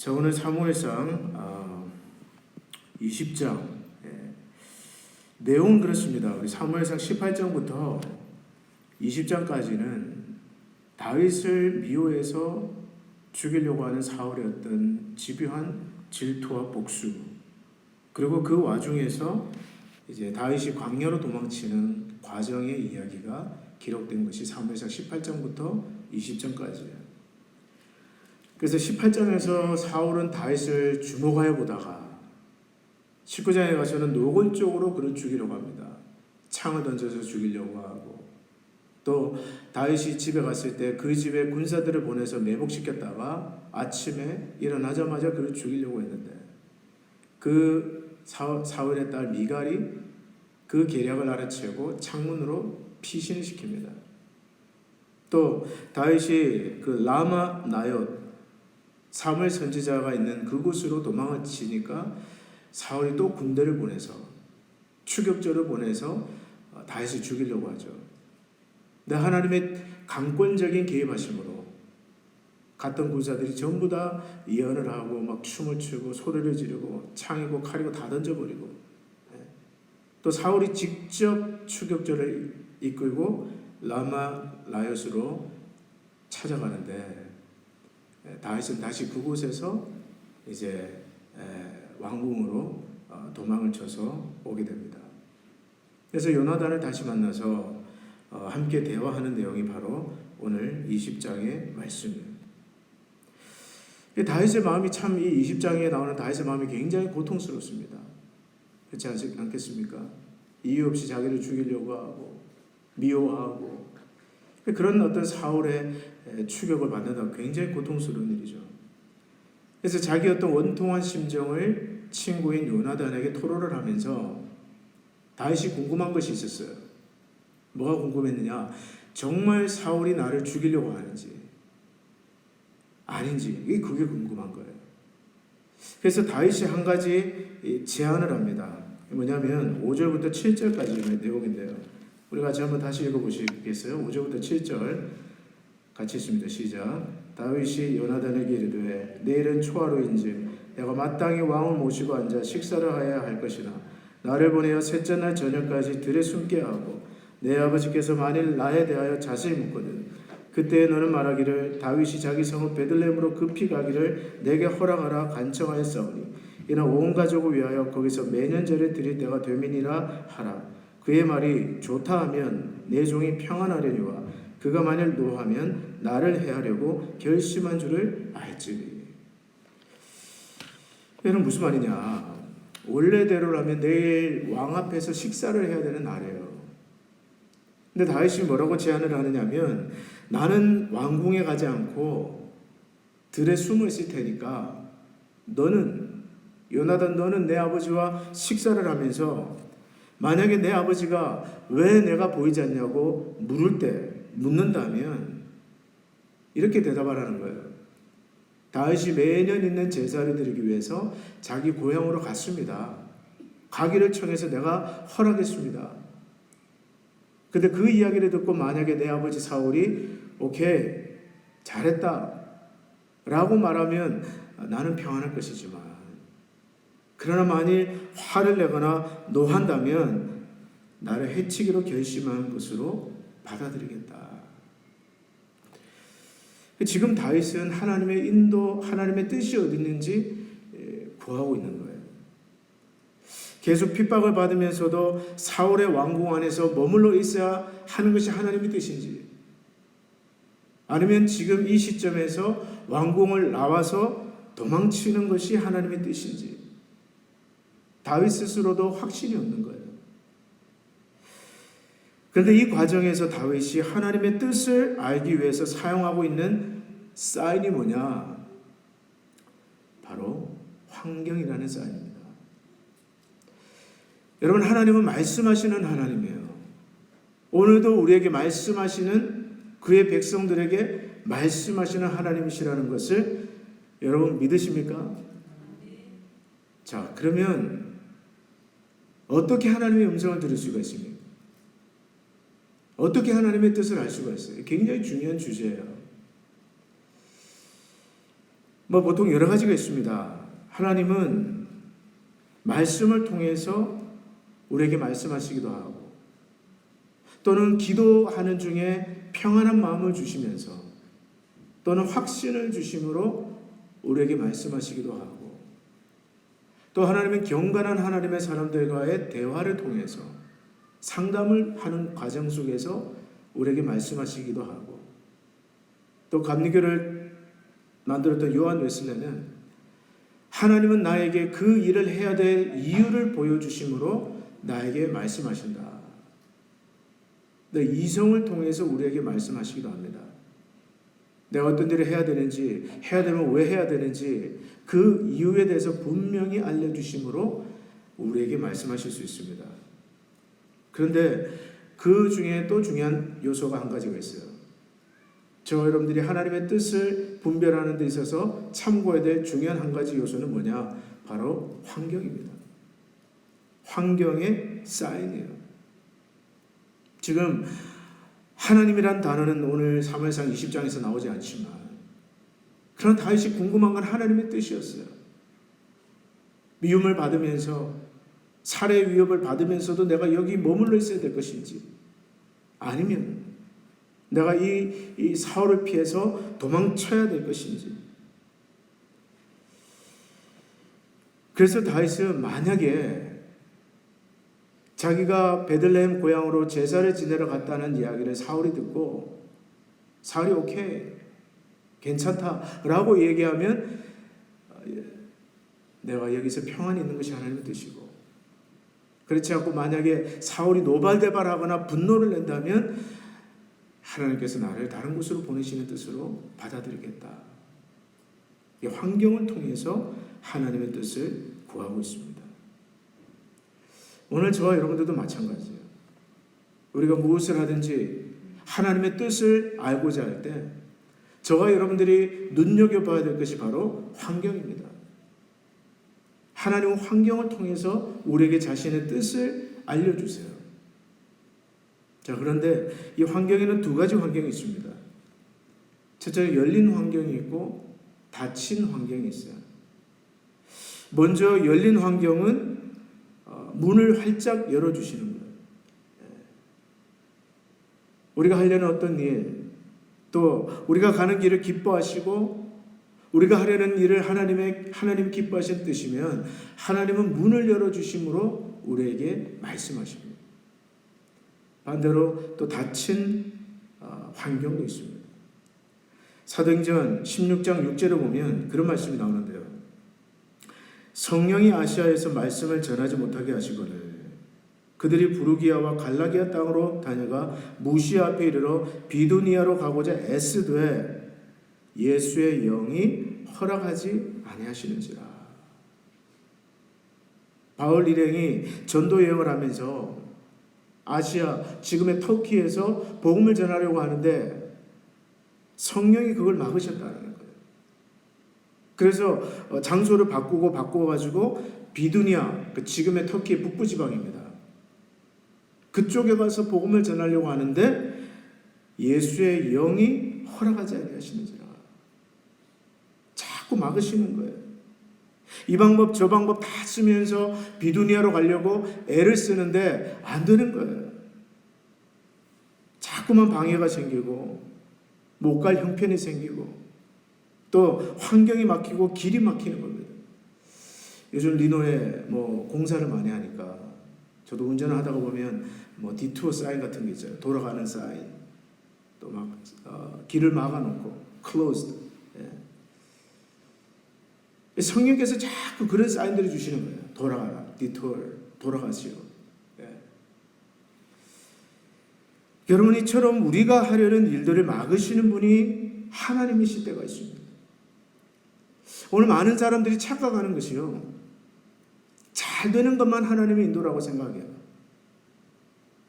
자, 오늘 사무엘상 20장 내용은 그렇습니다. 우리 사무엘상 18장부터 20장까지는 다윗을 미워해서 죽이려고 하는 사울의 어떤 집요한 질투와 복수, 그리고 그 와중에서 이제 다윗이 광야로 도망치는 과정의 이야기가 기록된 것이 사무엘상 18장부터 20장까지예요. 그래서 18장에서 사울은 다윗을 주목하여 보다가 19장에 가서는 노골적으로 그를 죽이려고 합니다. 창을 던져서 죽이려고 하고, 또 다윗이 집에 갔을 때 그 집에 군사들을 보내서 매복시켰다가 아침에 일어나자마자 그를 죽이려고 했는데, 그 사울의 딸 미갈이 그 계략을 알아채고 창문으로 피신을 시킵니다. 또 다윗이 그 라마 나옳 사무엘 선지자가 있는 그곳으로 도망을 치니까 사울이 또 군대를 보내서 추격자를 보내서 다윗을 죽이려고 하죠. 근데 하나님의 강권적인 개입하심으로 갔던 군사들이 전부 다 예언을 하고 막 춤을 추고 소리를 지르고 창이고 칼이고 다 던져버리고, 또 사울이 직접 추격자를 이끌고 라마 나옅으로 찾아가는데 다윗은 다시 그곳에서 이제 왕궁으로 도망을 쳐서 오게 됩니다. 그래서 요나단을 다시 만나서 함께 대화하는 내용이 바로 오늘 20장의 말씀입니다. 다윗의 마음이 참 이 20장에 나오는 다윗의 마음이 굉장히 고통스럽습니다. 그렇지 않겠습니까? 이유 없이 자기를 죽이려고 하고 미워하고, 그런 어떤 사울의 추격을 받는다 굉장히 고통스러운 일이죠. 그래서 자기 어떤 원통한 심정을 친구인 요나단에게 토로를 하면서 다윗이 궁금한 것이 있었어요. 뭐가 궁금했느냐? 정말 사울이 나를 죽이려고 하는지 아닌지, 그게 궁금한 거예요. 그래서 다윗이 한 가지 제안을 합니다. 뭐냐면 5절부터 7절까지의 내용인데요. 우리 같이 한번 다시 읽어보시겠어요? 5절부터 7절 같이 읽습니다. 시작. 다윗이 요나단에게 이르되 내일은 초하루인즉 내가 마땅히 왕을 모시고 앉아 식사를 하여야 할 것이나 나를 보내어 셋째 날 저녁까지 들에 숨게 하고 내 아버지께서 만일 나에 대하여 자세히 묻거든 그때 너는 말하기를 다윗이 자기 성읍 베들레헴으로 급히 가기를 내게 허락하라 간청하였사오니 이는 온 가족을 위하여 거기서 매년 제를 드릴 때가 되민이라 하라. 그의 말이 좋다 하면 내 종이 평안하려니와 그가 만일 노하면 나를 해하려고 결심한 줄을 알지니. 이는 무슨 말이냐? 원래대로라면 내일 왕 앞에서 식사를 해야 되는 날이에요. 근데 다윗이 뭐라고 제안을 하느냐면 나는 왕궁에 가지 않고 들에 숨어 있을 테니까 요나단 너는 내 아버지와 식사를 하면서 만약에 내 아버지가 왜 내가 보이지 않냐고 묻는다면 이렇게 대답하라는 거예요. 다윗이 매년 있는 제사를 드리기 위해서 자기 고향으로 갔습니다. 가기를 청해서 내가 허락했습니다. 근데 그 이야기를 듣고 만약에 내 아버지 사울이 오케이 잘했다 라고 말하면 나는 평안할 것이지만, 그러나 만일 화를 내거나 노한다면 나를 해치기로 결심한 것으로 받아들이겠다. 지금 다윗은 하나님의 인도, 하나님의 뜻이 어디 있는지 구하고 있는 거예요. 계속 핍박을 받으면서도 사울의 왕궁 안에서 머물러 있어야 하는 것이 하나님의 뜻인지, 아니면 지금 이 시점에서 왕궁을 나와서 도망치는 것이 하나님의 뜻인지 다윗 스스로도 확신이 없는 거예요. 그런데 이 과정에서 다윗이 하나님의 뜻을 알기 위해서 사용하고 있는 사인이 뭐냐? 바로 환경이라는 사인입니다. 여러분, 하나님은 말씀하시는 하나님이에요. 오늘도 우리에게 말씀하시는, 그의 백성들에게 말씀하시는 하나님이시라는 것을 여러분 믿으십니까? 자, 그러면 어떻게 하나님의 음성을 들을 수가 있습니까? 어떻게 하나님의 뜻을 알 수가 있어요? 굉장히 중요한 주제예요. 보통 여러 가지가 있습니다. 하나님은 말씀을 통해서 우리에게 말씀하시기도 하고, 또는 기도하는 중에 평안한 마음을 주시면서, 또는 확신을 주심으로 우리에게 말씀하시기도 하고, 또 하나님은 경건한 하나님의 사람들과의 대화를 통해서 상담을 하는 과정 속에서 우리에게 말씀하시기도 하고, 또 감리교를 만들었던 요한 웨슬레는 하나님은 나에게 그 일을 해야 될 이유를 보여주심으로 나에게 말씀하신다. 이성을 통해서 우리에게 말씀하시기도 합니다. 내가 어떤 일을 해야 되는지, 해야 되면 왜 해야 되는지 그 이유에 대해서 분명히 알려주심으로 우리에게 말씀하실 수 있습니다. 그런데 그 중에 또 중요한 요소가 한 가지가 있어요. 저와 여러분들이 하나님의 뜻을 분별하는 데 있어서 참고해야 될 중요한 한 가지 요소는 뭐냐? 바로 환경입니다. 환경의 사인이에요. 지금 하나님이란 단어는 오늘 사무엘상 20장에서 나오지 않지만, 그런 다윗이 궁금한 건 하나님의 뜻이었어요. 미움을 받으면서, 살해 위협을 받으면서도 내가 여기 머물러 있어야 될 것인지, 아니면 내가 이 사울을 피해서 도망쳐야 될 것인지. 그래서 다윗은 만약에 자기가 베들레헴 고향으로 제사를 지내러 갔다는 이야기를 사울이 듣고, 사울이 오케이, 괜찮다라고 얘기하면 내가 여기서 평안히 있는 것이 하나님의 뜻이고, 그렇지 않고 만약에 사울이 노발대발하거나 분노를 낸다면 하나님께서 나를 다른 곳으로 보내시는 뜻으로 받아들이겠다. 이 환경을 통해서 하나님의 뜻을 구하고 있습니다. 오늘 저와 여러분들도 마찬가지예요. 우리가 무엇을 하든지 하나님의 뜻을 알고자 할 때 저와 여러분들이 눈여겨봐야 될 것이 바로 환경입니다. 하나님은 환경을 통해서 우리에게 자신의 뜻을 알려주세요. 자, 그런데 이 환경에는 두 가지 환경이 있습니다. 첫째는 열린 환경이 있고 닫힌 환경이 있어요. 먼저 열린 환경은 문을 활짝 열어주시는 거예요. 우리가 하려는 어떤 일, 또 우리가 가는 길을 기뻐하시고 우리가 하려는 일을 하나님 기뻐하시는 뜻이면 하나님은 문을 열어주심으로 우리에게 말씀하십니다. 반대로 또 닫힌 환경도 있습니다. 사도행전 16장 6절에 보면 그런 말씀이 나오는데요. 성령이 아시아에서 말씀을 전하지 못하게 하시거늘 그들이 부르기아와 갈라기아 땅으로 다녀가 무시아 앞에 이르러 비두니아로 가고자 애쓰되 예수의 영이 허락하지 아니하시는지라. 바울 일행이 전도 여행을 하면서 아시아, 지금의 터키에서 복음을 전하려고 하는데 성령이 그걸 막으셨다는 거예요. 그래서 장소를 바꿔가지고 비두니아, 지금의 터키의 북부 지방입니다. 그쪽에 가서 복음을 전하려고 하는데 예수의 영이 허락하지 아니하시는지라. 자꾸 막으시는 거예요. 이 방법 저 방법 다 쓰면서 비두니아로 가려고 애를 쓰는데 안 되는 거예요. 자꾸만 방해가 생기고 못 갈 형편이 생기고 또 환경이 막히고 길이 막히는 겁니다. 요즘 리노에 공사를 많이 하니까 저도 운전을 하다가 보면 디투어 사인 같은 게 있잖아요. 돌아가는 사인. 또 막 길을 막아놓고 closed. 예. 성령께서 자꾸 그런 사인들을 주시는 거예요. 돌아가라. 디투어. 돌아가시오. 예. 여러분, 이처럼 우리가 하려는 일들을 막으시는 분이 하나님이실 때가 있습니다. 오늘 많은 사람들이 착각하는 것이요. 잘 되는 것만 하나님의 인도라고 생각해요.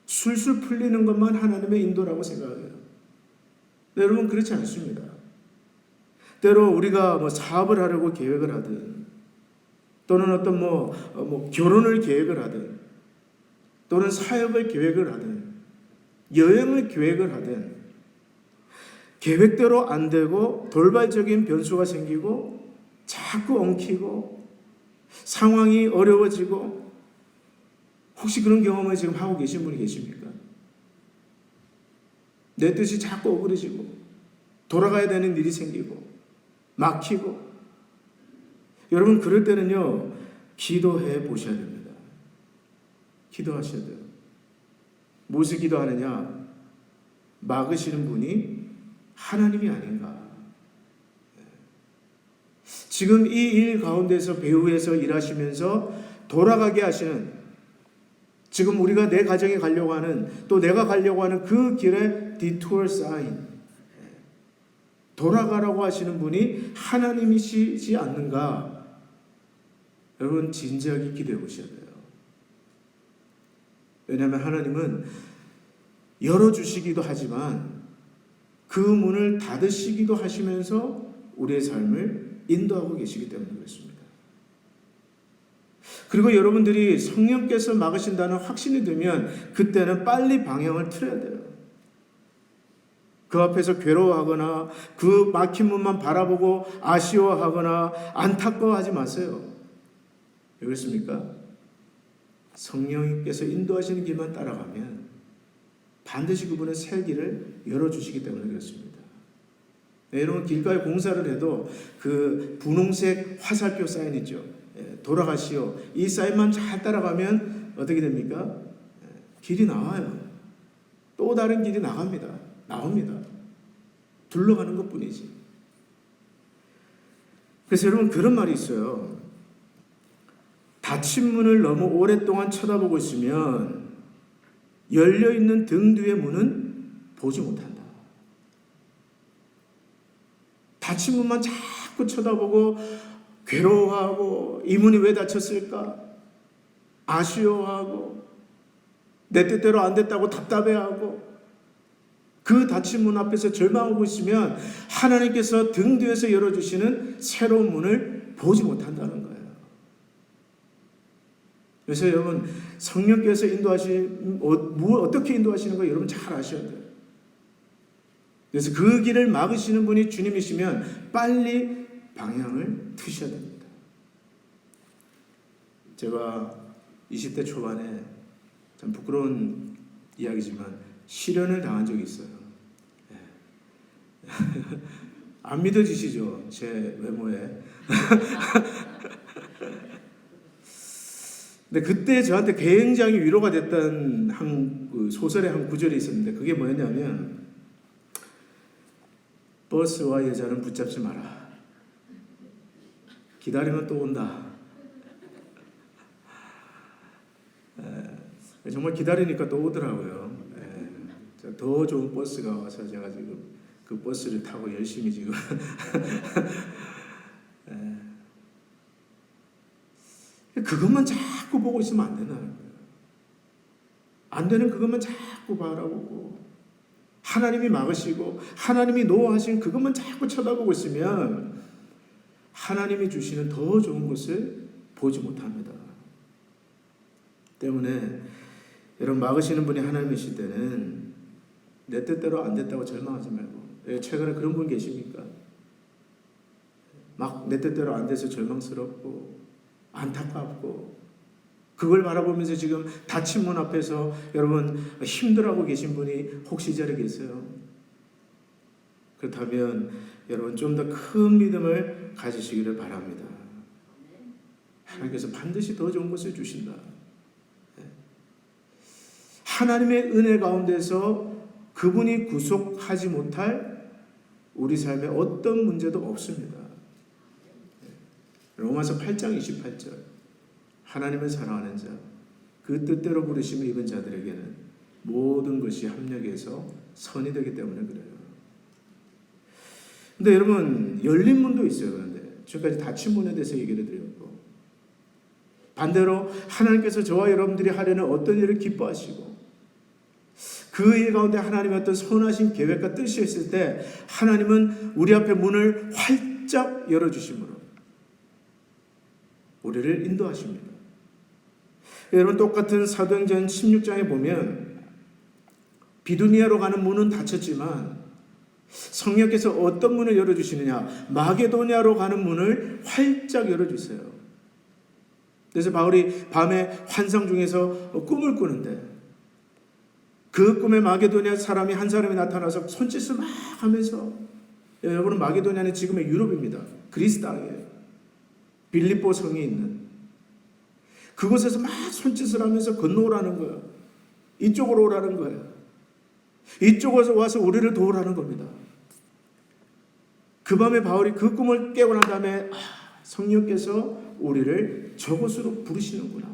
술술 풀리는 것만 하나님의 인도라고 생각해요. 여러분, 그렇지 않습니다. 때로 우리가 사업을 하려고 계획을 하든, 또는 어떤 결혼을 계획을 하든, 또는 사역을 계획을 하든, 여행을 계획을 하든, 계획대로 안 되고 돌발적인 변수가 생기고 자꾸 엉키고 상황이 어려워지고 혹시 그런 경험을 지금 하고 계신 분이 계십니까? 내 뜻이 자꾸 어그러지고 돌아가야 되는 일이 생기고 막히고 여러분 그럴 때는요 기도해 보셔야 됩니다. 기도하셔야 돼요. 무엇을 기도하느냐? 막으시는 분이 하나님이 아닌가. 지금 이 일 가운데서 배후에서 일하시면서 돌아가게 하시는 지금 우리가 내 가정에 가려고 하는 또 내가 가려고 하는 그 길의 detour sign 돌아가라고 하시는 분이 하나님이시지 않는가? 여러분 진지하게 기도해 보셔야 돼요. 왜냐하면 하나님은 열어주시기도 하지만 그 문을 닫으시기도 하시면서 우리의 삶을 인도하고 계시기 때문에 그렇습니다. 그리고 여러분들이 성령께서 막으신다는 확신이 들면 그때는 빨리 방향을 틀어야 돼요. 그 앞에서 괴로워하거나 그 막힌 문만 바라보고 아쉬워하거나 안타까워하지 마세요. 왜 그렇습니까? 성령님께서 인도하시는 길만 따라가면 반드시 그분은 새 길을 열어주시기 때문에 그렇습니다. 네, 여러분 길가에 공사를 해도 그 분홍색 화살표 사인 있죠. 돌아가시오. 이 사인만 잘 따라가면 어떻게 됩니까? 길이 나와요. 또 다른 길이 나옵니다. 둘러가는 것뿐이지. 그래서 여러분 그런 말이 있어요. 닫힌 문을 너무 오랫동안 쳐다보고 있으면 열려있는 등 뒤의 문은 보지 못한다. 닫힌 문만 자꾸 쳐다보고 괴로워하고 이 문이 왜 닫혔을까? 아쉬워하고 내 뜻대로 안 됐다고 답답해하고 그 닫힌 문 앞에서 절망하고 있으면 하나님께서 등 뒤에서 열어주시는 새로운 문을 보지 못한다는 거예요. 그래서 여러분 성령께서 어떻게 인도하시는 거 여러분 잘 아셔야 돼요. 그래서 그 길을 막으시는 분이 주님이시면 빨리 방향을 트셔야 됩니다. 제가 20대 초반에 참 부끄러운 이야기지만 실연을 당한 적이 있어요. 안 믿어지시죠? 제 외모에. 근데 그때 저한테 굉장히 위로가 됐던 그 소설의 한 구절이 있었는데 그게 뭐였냐면 버스와 여자는 붙잡지 마라. 기다리면 또 온다. 정말 기다리니까 또 오더라고요. 더 좋은 버스가 와서 제가 지금 그 버스를 타고 열심히 지금 그것만 자꾸 보고 있으면 안 된다는 거예요. 안 되는 그것만 자꾸 바라보고 하나님이 막으시고 하나님이 노하신 그것만 자꾸 쳐다보고 있으면 하나님이 주시는 더 좋은 것을 보지 못합니다. 때문에 여러분 막으시는 분이 하나님이실 때는 내 뜻대로 안 됐다고 절망하지 말고 최근에 그런 분 계십니까? 막 내 뜻대로 안 돼서 절망스럽고 안타깝고 그걸 바라보면서 지금 닫힌 문 앞에서 여러분 힘들어하고 계신 분이 혹시 이 자리에 계세요? 그렇다면 여러분 좀 더 큰 믿음을 가지시기를 바랍니다. 하나님께서 반드시 더 좋은 것을 주신다. 하나님의 은혜 가운데서 그분이 구속하지 못할 우리 삶에 어떤 문제도 없습니다. 로마서 8장 28절 하나님을 사랑하는 자 그 뜻대로 부르심을 입은 자들에게는 모든 것이 합력해서 선이 되기 때문에 그래요. 근데 여러분 열린 문도 있어요. 그런데 지금까지 닫힌 문에 대해서 얘기를 드렸고 반대로 하나님께서 저와 여러분들이 하려는 어떤 일을 기뻐하시고 그 일 가운데 하나님의 어떤 선하신 계획과 뜻이 있을 때 하나님은 우리 앞에 문을 활짝 열어주심으로 우리를 인도하십니다. 여러분 똑같은 사도행전 16장에 보면 비두니아로 가는 문은 닫혔지만 성령께서 어떤 문을 열어주시느냐? 마게도냐로 가는 문을 활짝 열어주세요. 그래서 바울이 밤에 환상 중에서 꿈을 꾸는데 그 꿈에 마게도냐 사람이 한 사람이 나타나서 손짓을 막 하면서, 여러분 마게도냐는 지금의 유럽입니다. 그리스 땅이에요. 빌립보 성이 있는 그곳에서 막 손짓을 하면서 건너오라는 거예요. 이쪽으로 오라는 거예요. 이쪽에서 와서 우리를 도우라는 겁니다. 그 밤에 바울이 그 꿈을 깨고 난 다음에 성령께서 우리를 저곳으로 부르시는구나.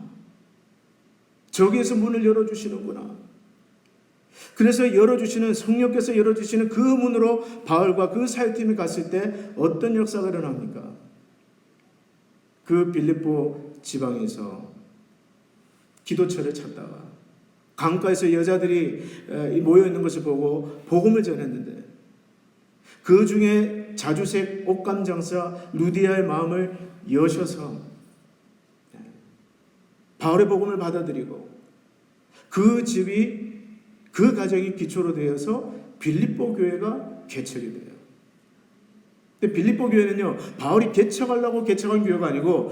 저기에서 문을 열어주시는구나. 그래서 열어주시는, 성령께서 열어주시는 그 문으로 바울과 그 사역팀이 갔을 때 어떤 역사가 일어납니까? 그 빌립보 지방에서 기도처를 찾다가 강가에서 여자들이 모여있는 것을 보고 복음을 전했는데 그 중에 자주색 옷감 장사 루디아의 마음을 여셔서 바울의 복음을 받아들이고 그 집이, 그 가정이 기초로 되어서 빌립보 교회가 개척이 돼요. 근데 빌립보 교회는요, 바울이 개척하려고 개척한 교회가 아니고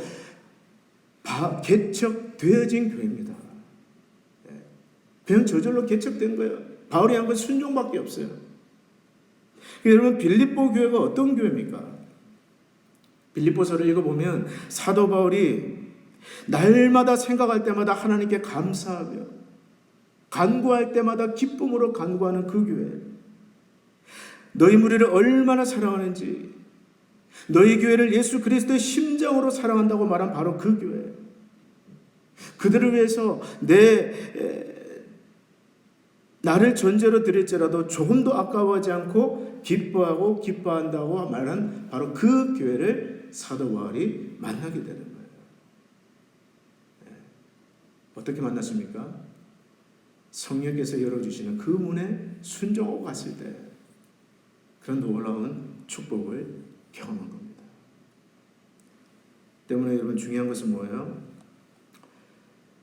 개척되어진 교회입니다. 그냥 저절로 개척된 거예요. 바울이 한 건 순종밖에 없어요. 여러분, 빌립보 교회가 어떤 교회입니까? 빌립보서를 읽어보면 사도 바울이 날마다 생각할 때마다 하나님께 감사하며 간구할 때마다 기쁨으로 간구하는 그 교회, 너희 무리를 얼마나 사랑하는지, 너희 교회를 예수 그리스도의 심장으로 사랑한다고 말한 바로 그 교회, 그들을 위해서 나를 존재로 드릴지라도 조금도 아까워하지 않고 기뻐하고 기뻐한다고 말한 바로 그 교회를 사도 바울이 만나게 되는 거예요. 어떻게 만났습니까? 성령께서 열어주시는 그 문에 순종하고 갔을 때 그런 놀라운 축복을 경험한 겁니다. 때문에 여러분, 중요한 것은 뭐예요?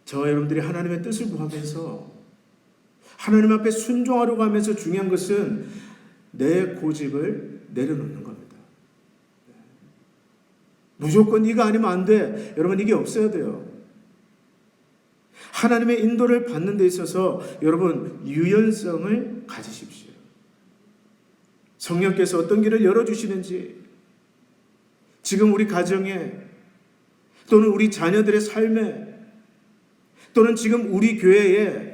저와 여러분들이 하나님의 뜻을 구하면서 하나님 앞에 순종하려고 하면서 중요한 것은 내 고집을 내려놓는 겁니다. 무조건 이거 아니면 안 돼. 여러분, 이게 없어야 돼요. 하나님의 인도를 받는 데 있어서 여러분, 유연성을 가지십시오. 성령께서 어떤 길을 열어주시는지, 지금 우리 가정에 또는 우리 자녀들의 삶에 또는 지금 우리 교회에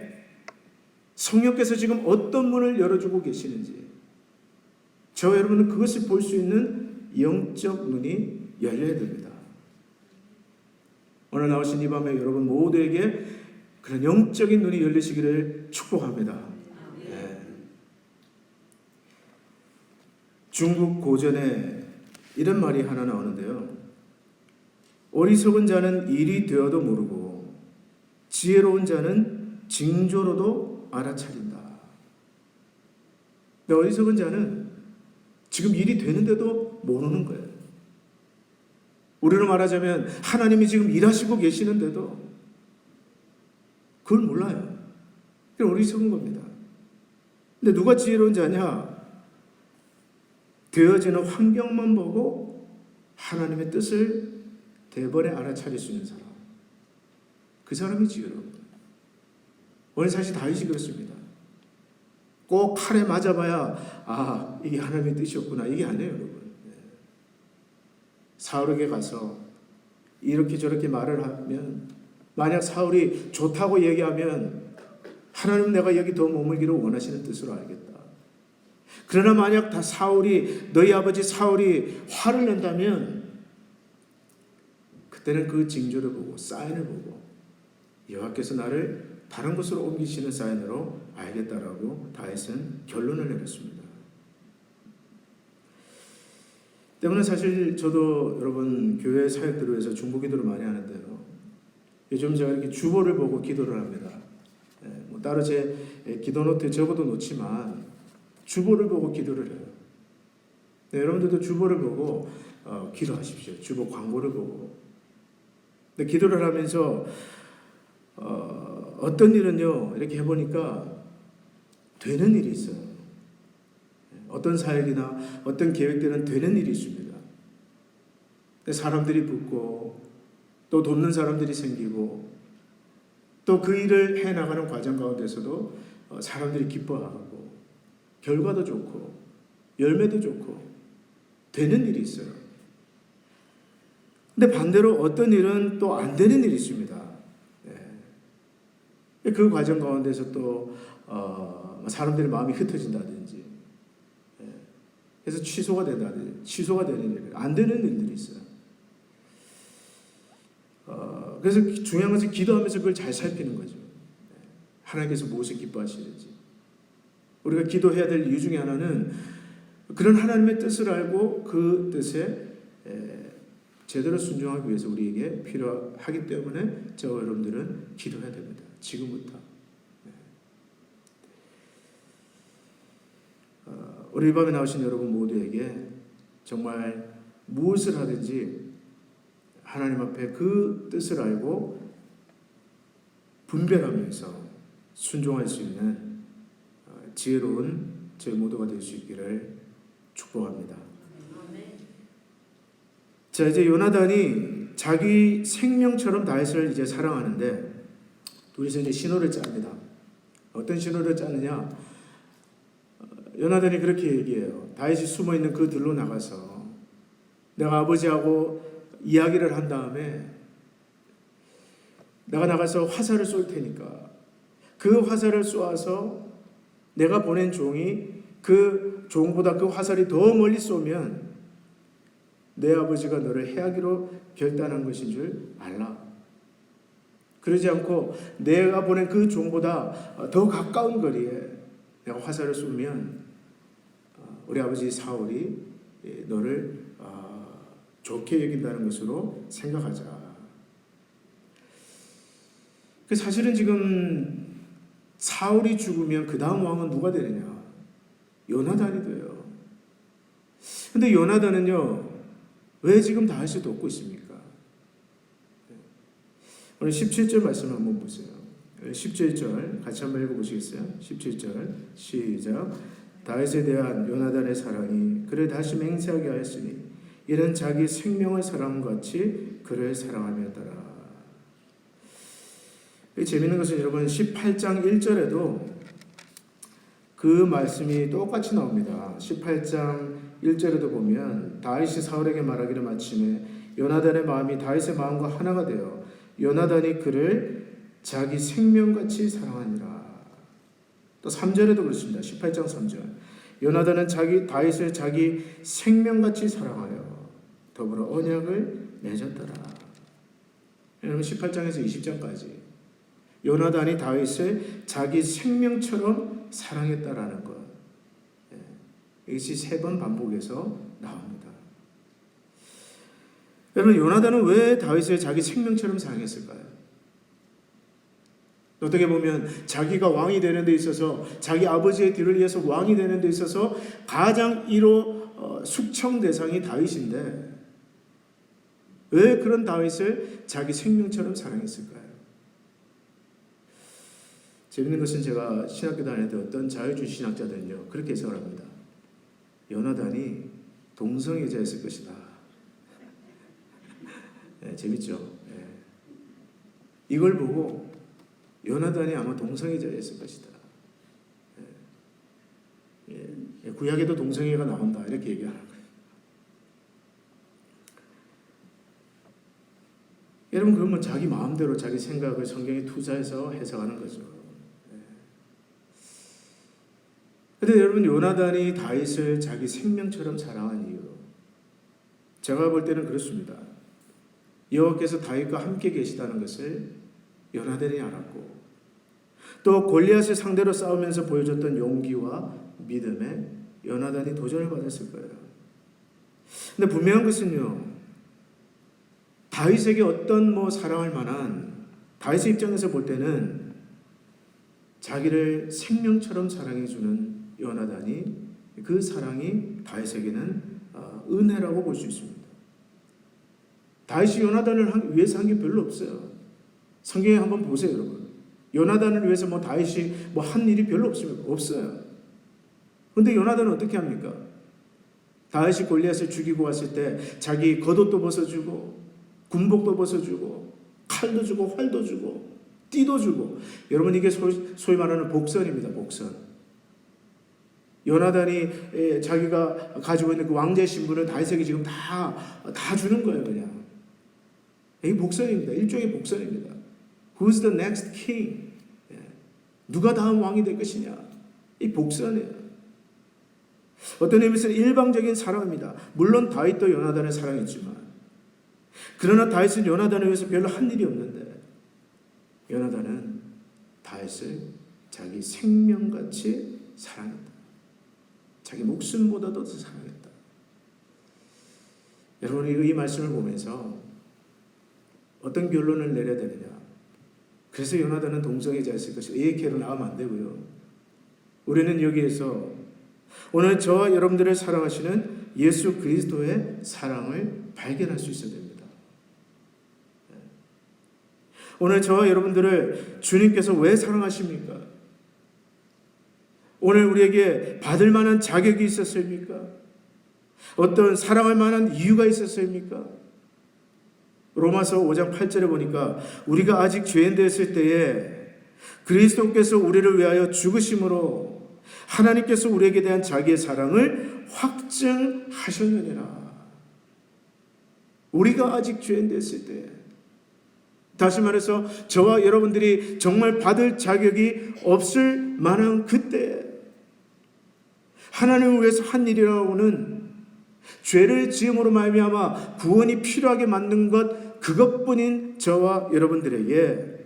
성령께서 지금 어떤 문을 열어주고 계시는지, 저와 여러분은 그것을 볼 수 있는 영적 눈이 열려야 됩니다. 오늘 나오신 이 밤에 여러분 모두에게 그런 영적인 눈이 열리시기를 축복합니다. 네. 중국 고전에 이런 말이 하나 나오는데요. 어리석은 자는 일이 되어도 모르고 지혜로운 자는 징조로도 알아차린다. 근데 어리석은 자는 지금 일이 되는데도 모르는 거예요. 우리로 말하자면 하나님이 지금 일하시고 계시는데도 그걸 몰라요. 그게 어리석은 겁니다. 근데 누가 지혜로운 자냐? 되어지는 환경만 보고 하나님의 뜻을 대번에 알아차릴 수 있는 사람, 그 사람이 지혜로운 거예요. 오늘 사실 다윗이 그렇습니다. 꼭 칼에 맞아봐야 이게 하나님의 뜻이었구나, 이게 아니에요, 여러분. 사울에게 가서 이렇게 저렇게 말을 하면, 만약 사울이 좋다고 얘기하면 하나님, 내가 여기 더 머물기를 원하시는 뜻으로 알겠다. 그러나 만약 다 너희 아버지 사울이 화를 낸다면 그때는 그 징조를 보고 사인을 보고 여호와께서 나를 다른 곳으로 옮기시는 사인으로 알겠다라고 다윗은 결론을 내렸습니다. 때문에 사실 저도 여러분 교회 사역들을 위해서 중보기도를 많이 하는데요. 요즘 제가 이렇게 주보를 보고 기도를 합니다. 따로 제 기도노트에 적어도 놓지만 주보를 보고 기도를 해요. 네, 여러분들도 주보를 보고 기도하십시오. 주보 광고를 보고. 근데 기도를 하면서 어떤 일은요, 이렇게 해보니까 되는 일이 있어요. 어떤 사역이나 어떤 계획들은 되는 일이 있습니다. 사람들이 붙고 또 돕는 사람들이 생기고 또 그 일을 해나가는 과정 가운데서도 사람들이 기뻐하고 결과도 좋고 열매도 좋고 되는 일이 있어요. 근데 반대로 어떤 일은 또 안 되는 일이 있습니다. 그 과정 가운데서 또 사람들의 마음이 흩어진다든지 그래서 취소가 된다든지 취소가 되는 일, 안 되는 일들이 있어요. 그래서 중요한 것은 기도하면서 그걸 잘 살피는 거죠. 하나님께서 무엇을 기뻐하시는지. 우리가 기도해야 될 이유 중에 하나는 그런 하나님의 뜻을 알고 그 뜻에 제대로 순종하기 위해서 우리에게 필요하기 때문에 저와 여러분들은 기도해야 됩니다. 지금부터. 우리 이 밤에 나오신 여러분 모두에게 정말 무엇을 하든지 하나님 앞에 그 뜻을 알고 분별하면서 순종할 수 있는 지혜로운 저희 모두가 될 수 있기를 축복합니다. 자, 이제 요나단이 자기 생명처럼 다윗을 이제 사랑하는데 둘이서 이제 신호를 짭니다. 어떤 신호를 짜느냐? 요나단이 그렇게 얘기해요. 다윗이 숨어 있는 그 들로 나가서 내가 아버지하고 이야기를 한 다음에 내가 나가서 화살을 쏠 테니까 그 화살을 쏘아서 내가 보낸 종이 그 종보다 그 화살이 더 멀리 쏘면 내 아버지가 너를 해하기로 결단한 것인 줄 알라. 그러지 않고 내가 보낸 그 종보다 더 가까운 거리에 내가 화살을 쏘면 우리 아버지 사울이 너를 좋게 여긴다는 것으로 생각하자. 사실은 지금 사울이 죽으면 그 다음 왕은 누가 되느냐? 요나단이 돼요. 근데 요나단은요, 왜 지금 다윗을 돕고 있습니까? 오늘 17절 말씀 한번 보세요. 17절 같이 한번 읽어보시겠어요? 17절 시작. 다윗에 대한 요나단의 사랑이 그를 다시 맹세하게 하였으니 이는 자기 생명의 사랑같이 그를 사랑하였더라. 재미있는 것은 여러분 18장 1절에도 그 말씀이 똑같이 나옵니다. 18장 1절에도 보면 다윗이 사울에게 말하기를 마침에 요나단의 마음이 다윗의 마음과 하나가 되어 요나단이 그를 자기 생명같이 사랑하니라. 또 3절에도 그렇습니다. 18장 3절 요나단은 다윗을 자기 생명같이 사랑하여 더불어 언약을 맺었더라. 여러분 18장에서 20장까지 요나단이 다윗을 자기 생명처럼 사랑했다라는 것. 이것이 3번 반복해서 나옵니다. 여러분 요나단은 왜 다윗을 자기 생명처럼 사랑했을까요? 어떻게 보면 자기가 왕이 되는 데 있어서 자기 아버지의 뒤를 이어서 왕이 되는 데 있어서 가장 1호 숙청 대상이 다윗인데 왜 그런 다윗을 자기 생명처럼 사랑했을까요? 재밌는 것은 제가 신학교 다닐 때 어떤 자유주의 신학자들은요 그렇게 해석을 합니다. 요나단이 동성애자였을 것이다. 네, 재밌죠? 네. 이걸 보고 요나단이 아마 동성애자였을 것이다. 네. 구약에도 동성애가 나온다 이렇게 얘기하는 거예요. 여러분 그러면 자기 마음대로 자기 생각을 성경에 투자해서 해석하는 거죠. 그런데 여러분 요나단이 다윗을 자기 생명처럼 사랑한 이유 제가 볼 때는 그렇습니다. 여호와께서 다윗과 함께 계시다는 것을 요나단이 알았고 또 골리앗을 상대로 싸우면서 보여줬던 용기와 믿음에 요나단이 도전을 받았을 거예요. 근데 분명한 것은요 다윗에게 어떤 사랑할 만한 다윗의 입장에서 볼 때는 자기를 생명처럼 사랑해주는 요나단이 그 사랑이 다윗에게는 은혜라고 볼 수 있습니다. 다윗이 요나단을 위해서 한 게 별로 없어요. 성경에 한번 보세요, 여러분. 요나단을 위해서 다윗이 한 일이 별로 없습니다. 없어요. 근데 요나단은 어떻게 합니까? 다윗이 골리앗을 죽이고 왔을 때 자기 겉옷도 벗어주고 군복도 벗어주고 칼도 주고 활도 주고 띠도 주고. 여러분, 이게 소위 말하는 복선입니다. 복선. 요나단이 자기가 가지고 있는 그 왕제 신분을 다윗에게 지금 다 주는 거예요. 그냥 이게 복선입니다. 일종의 복선입니다. Who's the next king? 누가 다음 왕이 될 것이냐? 이 복선이에요. 어떤 의미에서는 일방적인 사랑입니다. 물론 다윗도 요나단을 사랑했지만, 그러나 다윗은 요나단을 위해서 별로 한 일이 없는데 요나단은 다윗을 자기 생명같이 사랑했다. 자기 목숨보다도 더 사랑했다. 여러분, 이 말씀을 보면서 어떤 결론을 내려야 되느냐? 그래서 요나단은 동성애자였을 것이다. 이렇게로 나오면 안 되고요. 우리는 여기에서 오늘 저와 여러분들을 사랑하시는 예수 그리스도의 사랑을 발견할 수 있어야 됩니다. 오늘 저와 여러분들을 주님께서 왜 사랑하십니까? 오늘 우리에게 받을 만한 자격이 있었습니까? 어떤 사랑할 만한 이유가 있었습니까? 로마서 5장 8절에 보니까 우리가 아직 죄인 되었을 때에 그리스도께서 우리를 위하여 죽으심으로 하나님께서 우리에게 대한 자기의 사랑을 확증하셨느니라. 우리가 아직 죄인 되었을 때에, 다시 말해서 저와 여러분들이 정말 받을 자격이 없을 만한 그때에 하나님을 위해서 한 일이라고는 죄를 지음으로 말미암아 구원이 필요하게 만든 것, 그것뿐인 저와 여러분들에게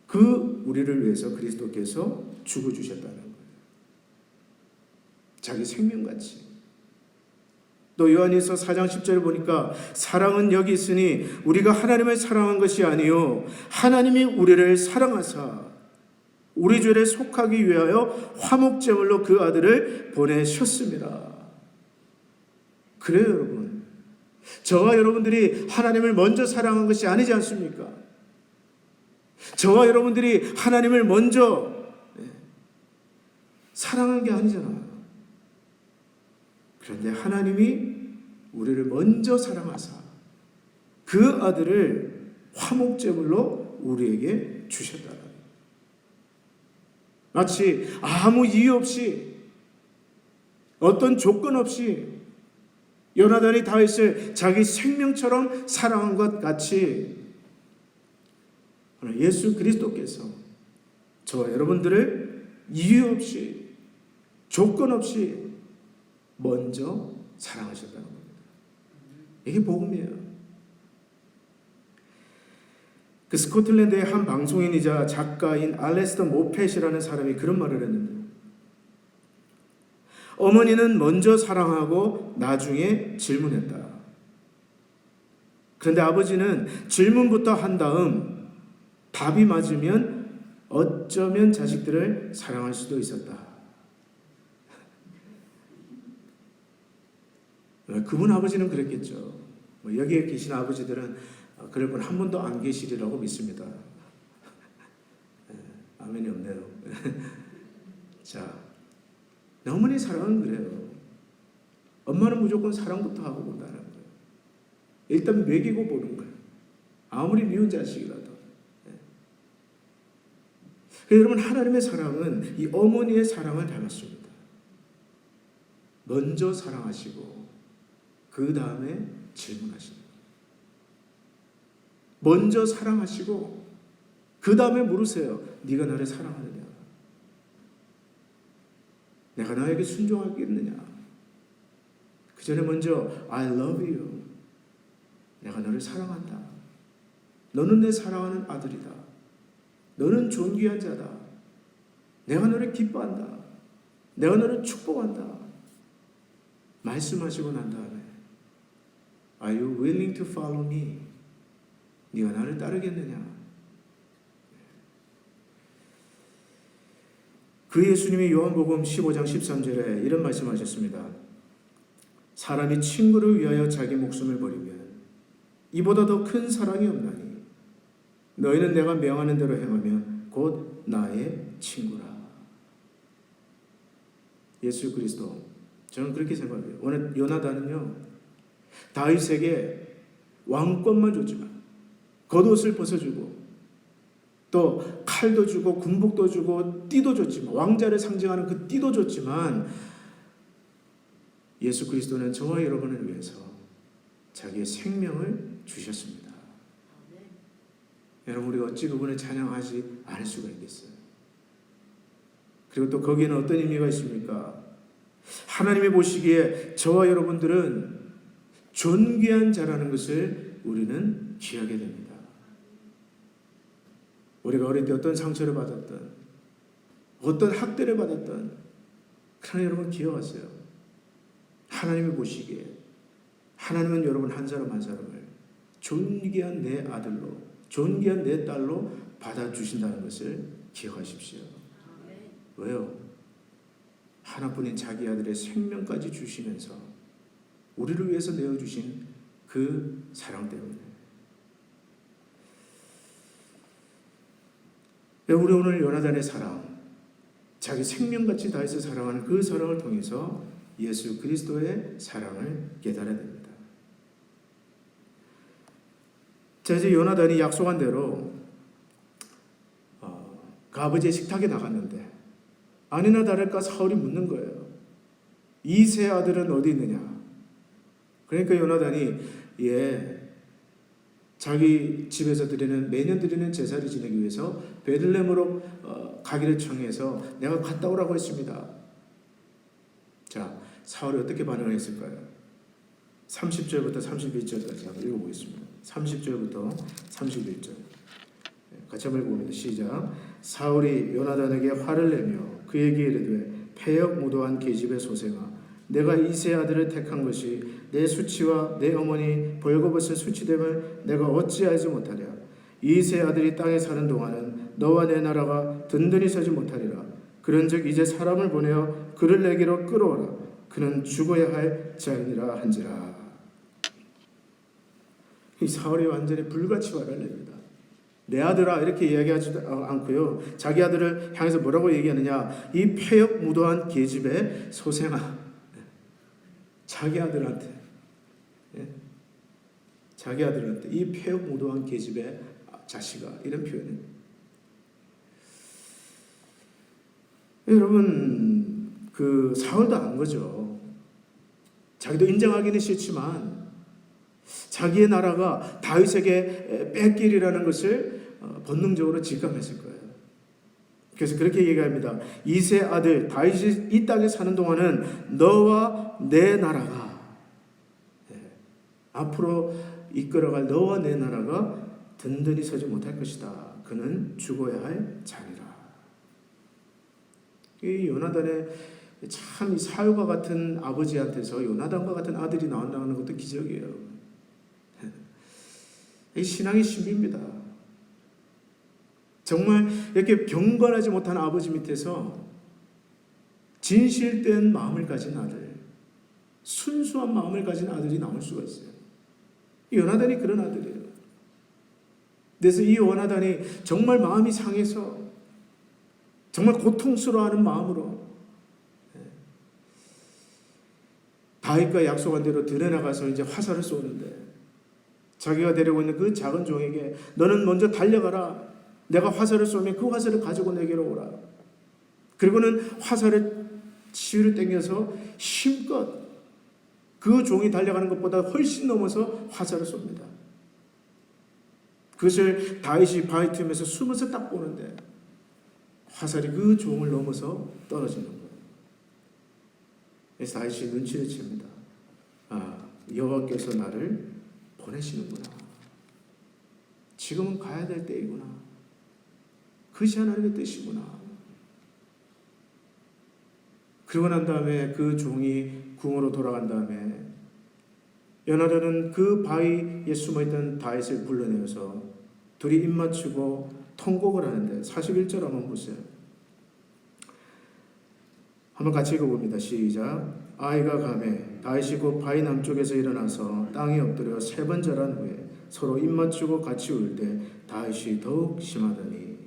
그 우리를 위해서 그리스도께서 죽어주셨다는 거예요. 자기 생명같이. 또 요한일서 4장 10절을 보니까 사랑은 여기 있으니 우리가 하나님을 사랑한 것이 아니요 하나님이 우리를 사랑하사 우리 죄를 속하기 위하여 화목제물로 그 아들을 보내셨습니다. 그래요, 여러분. 저와 여러분들이 하나님을 먼저 사랑한 것이 아니지 않습니까? 저와 여러분들이 하나님을 먼저 사랑한 게 아니잖아요. 그런데 하나님이 우리를 먼저 사랑하사 그 아들을 화목제물로 우리에게 주셨다. 마치 아무 이유 없이, 어떤 조건 없이 요나단이 다윗을 자기 생명처럼 사랑한 것 같이 예수 그리스도께서 저와 여러분들을 이유 없이, 조건 없이 먼저 사랑하셨다는 겁니다. 이게 복음이에요. 그 스코틀랜드의 한 방송인이자 작가인 알레스터 모펫이라는 사람이 그런 말을 했는데, 어머니는 먼저 사랑하고 나중에 질문했다. 그런데 아버지는 질문부터 한 다음 답이 맞으면 어쩌면 자식들을 사랑할 수도 있었다. 그분 아버지는 그랬겠죠. 여기에 계신 아버지들은 그럴 분 한 분도 안 계시리라고 믿습니다. 아멘이 없네요. 자, 어머니 사랑은 그래요. 엄마는 무조건 사랑부터 하고 본다는 거예요. 일단 먹이고 보는 거예요. 아무리 미운 자식이라도. 여러분, 하나님의 사랑은 이 어머니의 사랑을 닮았습니다. 먼저 사랑하시고 그 다음에 질문하시는 거예요. 먼저 사랑하시고 그 다음에 물으세요. 네가 나를 사랑하느냐? 내가 너에게 순종하겠느냐? 그 전에 먼저 I love you. 내가 너를 사랑한다. 너는 내 사랑하는 아들이다. 너는 존귀한 자다. 내가 너를 기뻐한다. 내가 너를 축복한다. 말씀하시고 난 다음에 Are you willing to follow me? 네가 나를 따르겠느냐? 그 예수님이 요한복음 15장 13절에 이런 말씀하셨습니다. 사람이 친구를 위하여 자기 목숨을 버리면 이보다 더 큰 사랑이 없나니 너희는 내가 명하는 대로 행하면 곧 나의 친구라. 예수 그리스도. 저는 그렇게 생각해요. 오늘 요나단은요, 다윗에게 왕권만 줬지만, 겉옷을 벗어주고, 또 칼도 주고, 군복도 주고, 띠도 줬지만, 왕자를 상징하는 그 띠도 줬지만, 예수 그리스도는 저와 여러분을 위해서 자기의 생명을 주셨습니다. 여러분, 우리가 어찌 그분을 찬양하지 않을 수가 있겠어요? 그리고 또 거기에는 어떤 의미가 있습니까? 하나님이 보시기에 저와 여러분들은 존귀한 자라는 것을 우리는 기하게 됩니다. 우리가 어릴 때 어떤 상처를 받았던, 어떤 학대를 받았던, 그러나 여러분 기억하세요. 하나님이 보시기에 하나님은 여러분 한 사람 한 사람을 존귀한 내 아들로, 존귀한 내 딸로 받아주신다는 것을 기억하십시오. 왜요? 하나뿐인 자기 아들의 생명까지 주시면서 우리를 위해서 내어주신 그 사랑 때문에. 우리 오늘 요나단의 사랑, 자기 생명같이 다해서 사랑하는 그 사랑을 통해서 예수 그리스도의 사랑을 깨달아야 됩니다. 자, 이제 요나단이 약속한 대로 그 아버지의 식탁에 나갔는데 아니나 다를까 사울이 묻는 거예요. 이 세 아들은 어디 있느냐? 그러니까 요나단이 자기 집에서 매년 드리는 제사를 지내기 위해서 베들레헴으로 가기를 청해서 내가 갔다 오라고 했습니다. 자, 사울이 어떻게 반응을 했을까요? 30절부터 31절까지 한번 읽어보겠습니다. 30절부터 31절 같이 한번 읽어봅니다. 시작. 사울이 요나단에게 화를 내며 그에게 이르되 패역무도한 계집의 소생아, 내가 이 세 아들을 택한 것이 내 수치와 내 어머니 벌거벗은 수치됨을 내가 어찌하지 못하랴. 이 세 아들이 땅에 사는 동안은 너와 내 나라가 든든히 서지 못하리라. 그런즉 이제 사람을 보내어 그를 내게로 끌어오라. 그는 죽어야 할 자이니라 한지라. 이 사울이 완전히 불같이 화를 냅니다. 내 아들아 이렇게 이야기하지 않고요, 자기 아들을 향해서 뭐라고 얘기하느냐? 이 패역무도한 계집의 소생아. 자기 아들한테 이 패역무도한 계집의 자식아, 이런 표현입니다. 여러분, 그 사울도 안 거죠. 자기도 인정하기는 싫지만 자기의 나라가 다윗에게 뺏기리라는 것을 본능적으로 직감했을 거예요. 그래서 그렇게 얘기합니다. 이 세 아들 다윗이 이 땅에 사는 동안은 너와 내 나라가, 앞으로 이끌어갈 너와 내 나라가 든든히 서지 못할 것이다. 그는 죽어야 할 자리라. 이 요나단의 참 사울과 같은 아버지한테서 요나단과 같은 아들이 나온다는 것도 기적이에요. 이 신앙의 신비입니다. 정말 이렇게 경건하지 못한 아버지 밑에서 진실된 마음을 가진 아들, 순수한 마음을 가진 아들이 나올 수가 있어요. 요나단이 그런 아들이에요. 그래서 이 요나단이 정말 마음이 상해서 정말 고통스러워하는 마음으로 다윗과 약속한 대로 들에 나가서 이제 화살을 쏘는데, 자기가 데리고 있는 그 작은 종에게 너는 먼저 달려가라. 내가 화살을 쏘면 그 화살을 가지고 내게로 오라. 그리고는 화살을 치유를 당겨서 힘껏 그 종이 달려가는 것보다 훨씬 넘어서 화살을 쏩니다. 그것을 다윗이 바위 틈에서 숨어서 딱 보는데 화살이 그 종을 넘어서 떨어지는 거예요. 그래서 다윗이 눈치를 챕니다. 여호와께서 나를 보내시는구나. 지금은 가야 될 때이구나. 그것이 하나님의 뜻이구나. 그러고 난 다음에 그 종이 궁으로 돌아간 다음에 요나단은 그 바위에 숨어있던 다윗을 불러내어서 둘이 입맞추고 통곡을 하는데 41절 한번 보세요. 한번 같이 읽어봅니다. 시작. 아이가 가매 다윗이 곧 바위 남쪽에서 일어나서 땅에 엎드려 3번 절한 후에 서로 입맞추고 같이 울 때 다윗이 더욱 심하더니,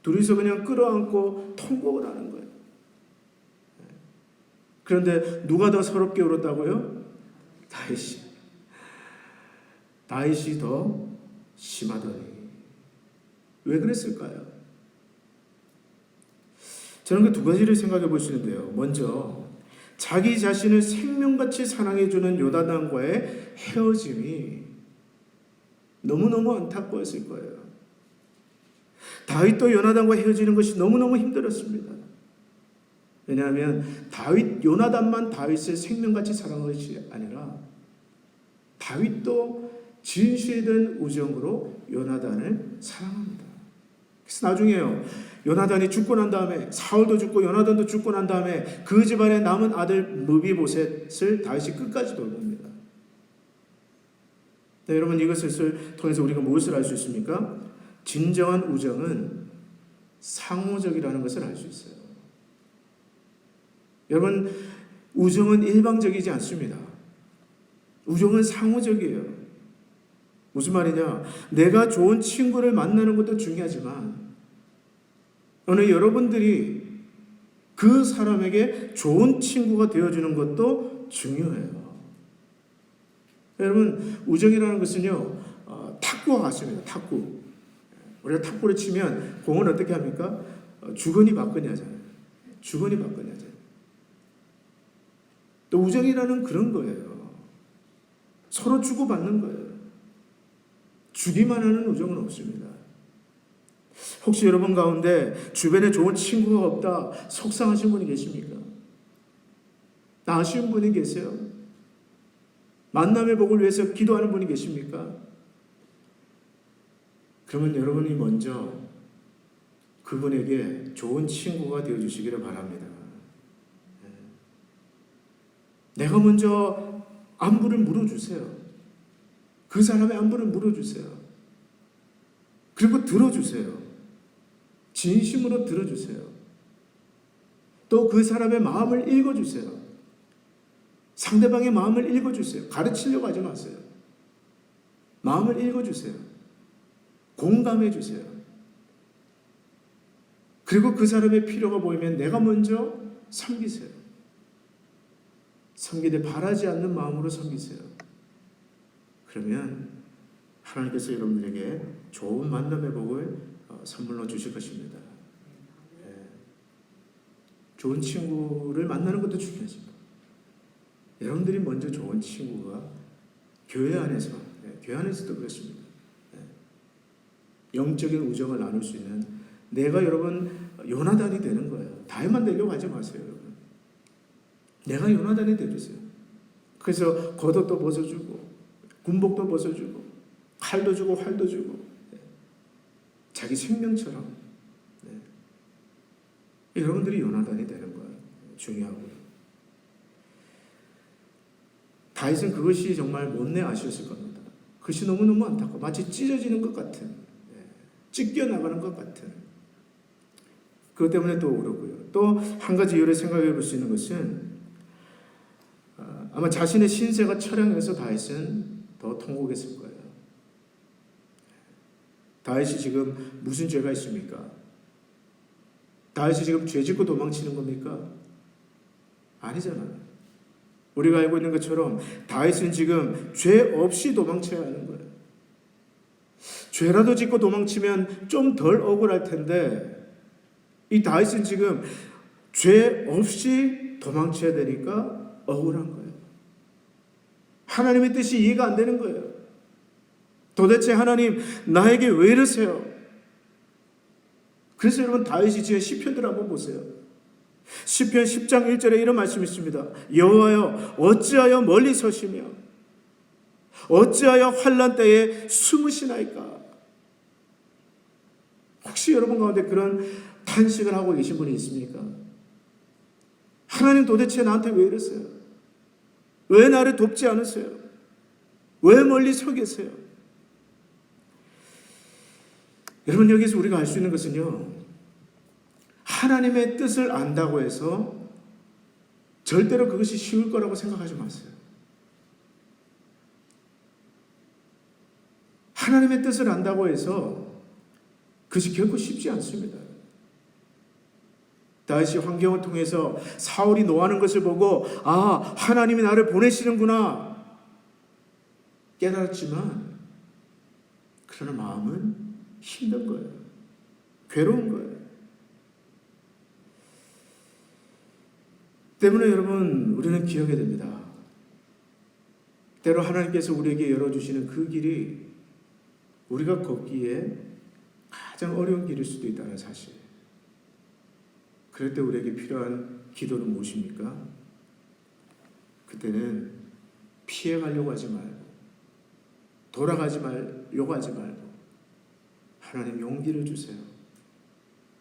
둘이서 그냥 끌어안고 통곡을 하는 거예요. 그런데 누가 더 서럽게 울었다고요? 다윗이. 다윗이 더 심하더니. 왜 그랬을까요? 저는 그 두 가지를 생각해 볼 수 있는데요. 먼저 자기 자신을 생명같이 사랑해주는 요나단과의 헤어짐이 너무너무 안타까웠을 거예요. 다윗도 요나단과 헤어지는 것이 너무너무 힘들었습니다. 왜냐하면 요나단만 다윗을 생명같이 사랑한 것이 아니라 다윗도 진실된 우정으로 요나단을 사랑합니다. 그래서 나중에요, 요나단이 죽고 난 다음에, 사울도 죽고 요나단도 죽고 난 다음에 그 집안에 남은 아들 무비보셋을 다윗이 끝까지 돌봅니다. 네, 여러분, 이것을 통해서 우리가 무엇을 알 수 있습니까? 진정한 우정은 상호적이라는 것을 알 수 있어요. 여러분, 우정은 일방적이지 않습니다. 우정은 상호적이에요. 무슨 말이냐? 내가 좋은 친구를 만나는 것도 중요하지만 오늘 여러분들이 그 사람에게 좋은 친구가 되어주는 것도 중요해요. 여러분, 우정이라는 것은요, 탁구와 같습니다. 탁구. 우리가 탁구를 치면 공을 어떻게 합니까? 주거니 받거니 하잖아요. 주거니 받거니 하잖아요. 또 우정이라는 그런 거예요. 서로 주고받는 거예요. 주기만 하는 우정은 없습니다. 혹시 여러분 가운데 주변에 좋은 친구가 없다 속상하신 분이 계십니까? 아쉬운 분이 계세요? 만남의 복을 위해서 기도하는 분이 계십니까? 그러면 여러분이 먼저 그분에게 좋은 친구가 되어주시기를 바랍니다. 내가 먼저 안부를 물어주세요. 그 사람의 안부를 물어주세요. 그리고 들어주세요. 진심으로 들어주세요. 또 그 사람의 마음을 읽어주세요. 상대방의 마음을 읽어주세요. 가르치려고 하지 마세요. 마음을 읽어주세요. 공감해주세요. 그리고 그 사람의 필요가 보이면 내가 먼저 섬기세요. 섬기되 바라지 않는 마음으로 섬기세요. 그러면 하나님께서 여러분들에게 좋은 만남의 복을 선물로 주실 것입니다. 좋은 친구를 만나는 것도 중요하지만 여러분들이 먼저 좋은 친구가 교회 안에서도 그렇습니다. 영적인 우정을 나눌 수 있는 내가 여러분 요나단이 되는 거예요. 다윗만 되려고 하지 마세요. 여러분. 내가 요나단이 되주세요. 그래서 겉옷도 벗어주고 군복도 벗어주고 칼도 주고 활도 주고 자기 생명처럼 여러분들이 요나단이 되는 거예요. 중요하고요. 다윗은 그것이 정말 못내 아쉬웠을 겁니다. 그것이 너무너무 안타까워. 마치 찢어지는 것 같은, 찢겨나가는 것 같은. 그것 때문에 또 울었고요. 또 한 가지 이유를 생각해 볼 수 있는 것은 아마 자신의 신세가 처량해서 다윗은 더 통곡했을 거예요. 다윗이 지금 무슨 죄가 있습니까? 다윗이 지금 죄 짓고 도망치는 겁니까? 아니잖아요. 우리가 알고 있는 것처럼 다윗은 지금 죄 없이 도망쳐야 하는 거예요. 죄라도 짓고 도망치면 좀 덜 억울할 텐데 이 다윗은 지금 죄 없이 도망쳐야 되니까 억울한 거예요. 하나님의 뜻이 이해가 안 되는 거예요. 도대체 하나님 나에게 왜 이러세요? 그래서 여러분 다윗이 지은 시편들 한번 보세요. 시편 10장 1절에 이런 말씀이 있습니다. 여호와여 어찌하여 멀리 서시며 어찌하여 환난 때에 숨으시나이까. 혹시 여러분 가운데 그런 탄식을 하고 계신 분이 있습니까? 하나님 도대체 나한테 왜 이러세요? 왜 나를 돕지 않으세요? 왜 멀리 서 계세요? 여러분 여기서 우리가 알 수 있는 것은요. 하나님의 뜻을 안다고 해서 절대로 그것이 쉬울 거라고 생각하지 마세요. 하나님의 뜻을 안다고 해서 그것이 결코 쉽지 않습니다. 다윗이 환경을 통해서 사울이 노하는 것을 보고 아, 하나님이 나를 보내시는구나 깨달았지만 그러나 마음은 힘든 거예요. 괴로운 거예요. 때문에 여러분 우리는 기억해야 됩니다. 때로 하나님께서 우리에게 열어주시는 그 길이 우리가 걷기에 가장 어려운 길일 수도 있다는 사실. 그럴 때 우리에게 필요한 기도는 무엇입니까? 그때는 피해가려고 하지 말고 돌아가지 말려고 하지 말고 하나님 용기를 주세요.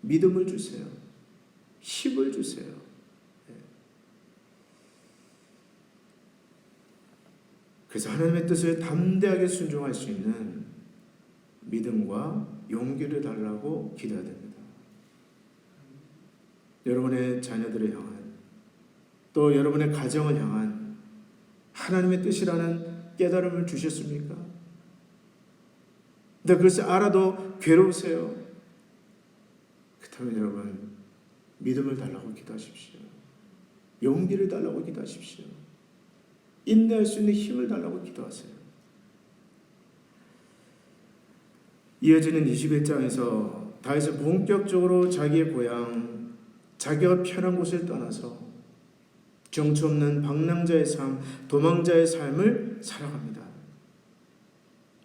믿음을 주세요. 힘을 주세요. 그래서 하나님의 뜻을 담대하게 순종할 수 있는 믿음과 용기를 달라고 기도해야 됩니다. 여러분의 자녀들을 향한 또 여러분의 가정을 향한 하나님의 뜻이라는 깨달음을 주셨습니까? 근데 그것을 알아도 괴로우세요? 그렇다면 여러분 믿음을 달라고 기도하십시오. 용기를 달라고 기도하십시오. 인내할 수 있는 힘을 달라고 기도하세요. 이어지는 21장에서 다윗은 본격적으로 자기의 고향, 자기가 편한 곳을 떠나서 정처 없는 방랑자의 삶, 도망자의 삶을 살아갑니다.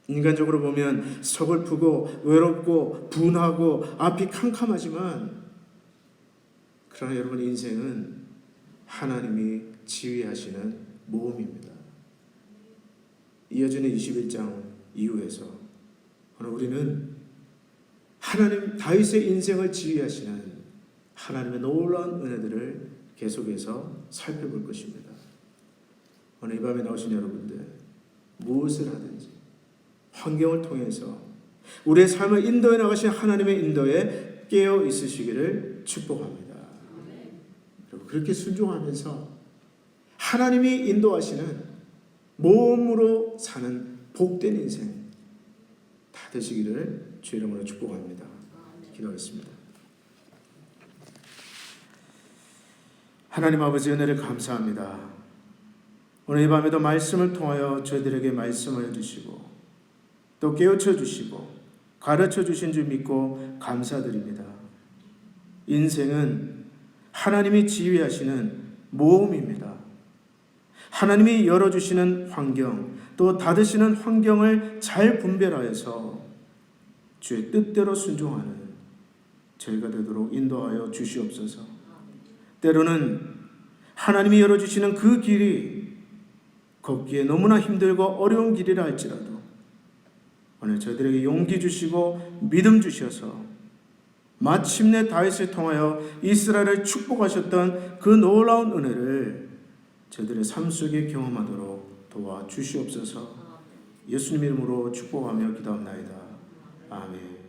인간적으로 보면 서글프고 외롭고 분하고 앞이 캄캄하지만 그러나 여러분의 인생은 하나님이 지휘하시는 모험입니다. 이어지는 21장 이후에서 오늘 우리는 하나님 다윗의 인생을 지휘하시는 하나님의 놀라운 은혜들을 계속해서 살펴볼 것입니다. 오늘 이 밤에 나오신 여러분들 무엇을 하든지 환경을 통해서 우리의 삶을 인도해 나가신 하나님의 인도에 깨어 있으시기를 축복합니다. 그리고 그렇게 순종하면서 하나님이 인도하시는 모험으로 사는 복된 인생 다 되시기를 주의 이름으로 축복합니다. 기도하겠습니다. 하나님 아버지 은혜를 감사합니다. 오늘 이 밤에도 말씀을 통하여 저희들에게 말씀을 주시고 또 깨우쳐 주시고 가르쳐 주신 줄 믿고 감사드립니다. 인생은 하나님이 지휘하시는 모험입니다. 하나님이 열어주시는 환경 또 닫으시는 환경을 잘 분별하여서 주의 뜻대로 순종하는 저희가 되도록 인도하여 주시옵소서. 때로는 하나님이 열어주시는 그 길이 걷기에 너무나 힘들고 어려운 길이라 할지라도 오늘 저희들에게 용기 주시고 믿음 주셔서 마침내 다윗을 통하여 이스라엘을 축복하셨던 그 놀라운 은혜를 저희들의 삶 속에 경험하도록 도와주시옵소서. 예수님 이름으로 축복하며 기도합나이다. 아멘.